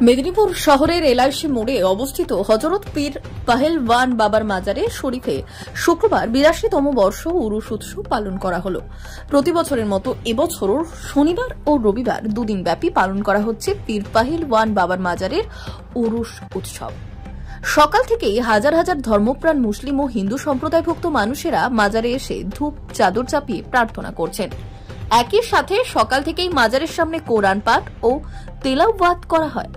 মেদিনীপুর শহরের এলআইসি মোড়ে অবস্থিত হযরত পীর পাহেলওয়ান বাবার মাজারে শরীফে শুক্রবার ৮২তম বর্ষ উরুস উৎসব পালন করা হল। প্রতি বছরের মতো এবছরও শনিবার ও রবিবার দুদিন ব্যাপী পালন করা হচ্ছে পীর পাহেলওয়ান বাবার মাজারের উরুস উৎসব। সকাল থেকেই হাজার হাজার ধর্মপ্রাণ মুসলিম ও হিন্দু সম্প্রদায়ভুক্ত মানুষেরা মাজারে এসে ধূপ চাদর চাপিয়ে প্রার্থনা করছেন। একই সাথে সকাল থেকেই মাজারের সামনে কোরআন পাঠ ও তেলাওয়াত করা হয়।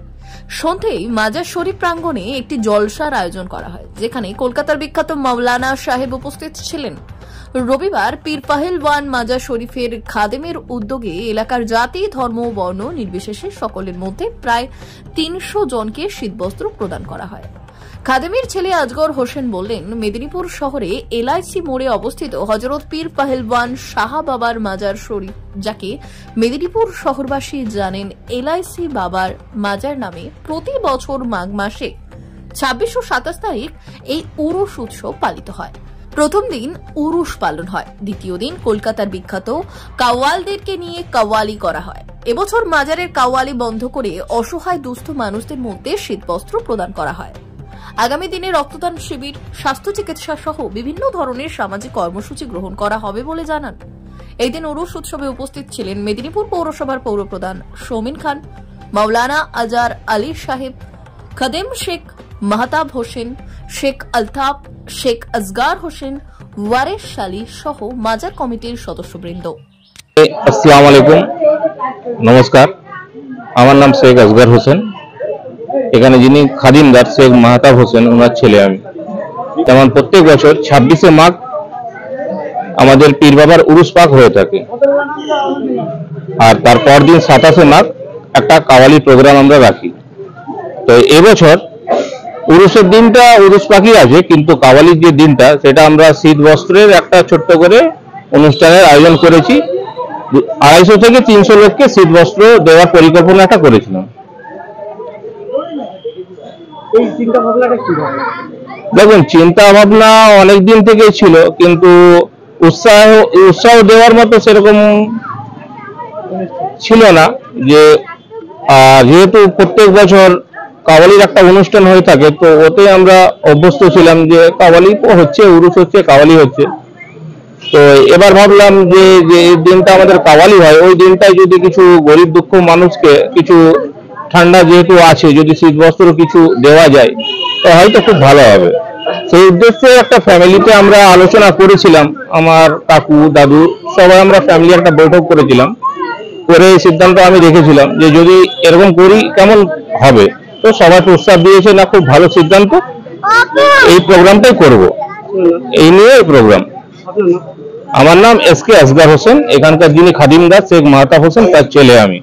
সন্ধ্যায় মাজার শরীফ প্রাঙ্গণে একটি জলসার আয়োজন করা হয়, যেখানে কলকাতার বিখ্যাত মাওলানা সাহেব উপস্থিত ছিলেন। রবিবার পীর পাহেলওয়ান মাজার শরীফের খাদেমের উদ্যোগে এলাকার জাতি, ধর্ম, বর্ণ নির্বিশেষে সকলের মধ্যে প্রায় ৩০০ জনকে শীতবস্ত্র প্রদান করা হয়। খাদেমের ছেলে আজগর হোসেন বললেন, মেদিনীপুর শহরে এলআইসি মোড়ে অবস্থিত হযরত পীর পাহেলওয়ান শাহ বাবার মাজার শরীফ, যাকে মেদিনীপুর শহরবাসী জানেন এলআইসি বাবার মাজার নামে, প্রতি বছর মাঘ মাসে ২৬ ও ২৭ তারিখ এই উরুস উৎসব পালিত হয়। প্রথম দিন উরুস পালন হয়, দ্বিতীয় দিন কলকাতার বিখ্যাত কাওয়ালদেরকে নিয়ে কাওয়ালি করা হয়। এবছর মাজারের কাওয়ালি বন্ধ করে অসহায় দুস্থ মানুষদের মধ্যে শীতবস্ত্র প্রদান করা হয়। আগামী দিনে রক্তদান শিবির, স্বাস্থ্য চিকিৎসা সহ বিভিন্ন ধরনের সামাজিক কর্মসূচি গ্রহণ করা হবে বলে জানান। এই দিন উরুস উৎসবে উপস্থিত ছিলেন মেদিনীপুর পৌরসভার পৌরপ্রধান শৌমিন খান, মাওলানা আজার আলী সাহেব, খাদেম শেখ মাহতাব হোসেন, শেখ আলতাফ, শেখ আসগার হোসেন, ওয়ারেস শালী সহ মাজার কমিটির সদস্যবৃন্দ। আসসালামু আলাইকুম, নমস্কার। আমার নাম শেখ আসগার হোসেন। এখানে যিনি খাদিমদার শেখ মাহতাব হোসেন, ওনার ছেলে আমি। যেমন প্রত্যেক বছর ২৬শে মাঘ আমাদের পীর বাবার উরুস পাক হয়ে থাকে, আর তারপর দিন ২৭শে মাঘ একটা কাওয়ালি প্রোগ্রাম আমরা রাখি। তো এবছর উরুসের দিনটা উরুস পাকই আছে, কিন্তু কাওয়ালির যে দিনটা সেটা আমরা শীত বস্ত্রের একটা ছোট্ট করে অনুষ্ঠানের আয়োজন করেছি। ২৫০ থেকে ৩০০ লোককে শীত বস্ত্র দেওয়ার পরিকল্পনা একটা করেছিলাম। দেখুন, চিন্তা ভাবনা অনেক দিন থেকে ছিল, কিন্তু উৎসাহ দেওয়ার মতো সেরকম ছিল না। যেহেতু প্রত্যেক বছর কাওয়ালির একটা অনুষ্ঠান হয়ে থাকে, তো ওতে আমরা অভ্যস্ত ছিলাম যে কাওয়ালি হচ্ছে, উরুস হচ্ছে, কাওয়ালি হচ্ছে। তো এবার ভাবলাম যে দিনটা আমাদের কাওয়ালি হয়, ওই দিনটায় যদি কিছু গরিব দুঃখ মানুষকে কিছু ঠান্ডা যেহেতু আছে, যদি শীত বস্ত্র কিছু দেওয়া যায় তো হয়তো খুব ভালো হবে। সেই উদ্দেশ্যে একটা ফ্যামিলিতে আমরা আলোচনা করেছিলাম, আমার কাকু, দাদু, সবাই আমরা ফ্যামিলি একটা বৈঠক করেছিলাম। করে এই সিদ্ধান্ত আমি রেখেছিলাম যে যদি এরকম করি কেমন হবে। তো সবাই প্রস্তাব দিয়েছে, না খুব ভালো সিদ্ধান্ত, এই প্রোগ্রামটাই করব। এই নিয়ে এই প্রোগ্রাম। আমার নাম এসকে আসগার হোসেন, এখানকার যিনি খাদিমদার শেখ মাহতাব হোসেন, তার ছেলে আমি।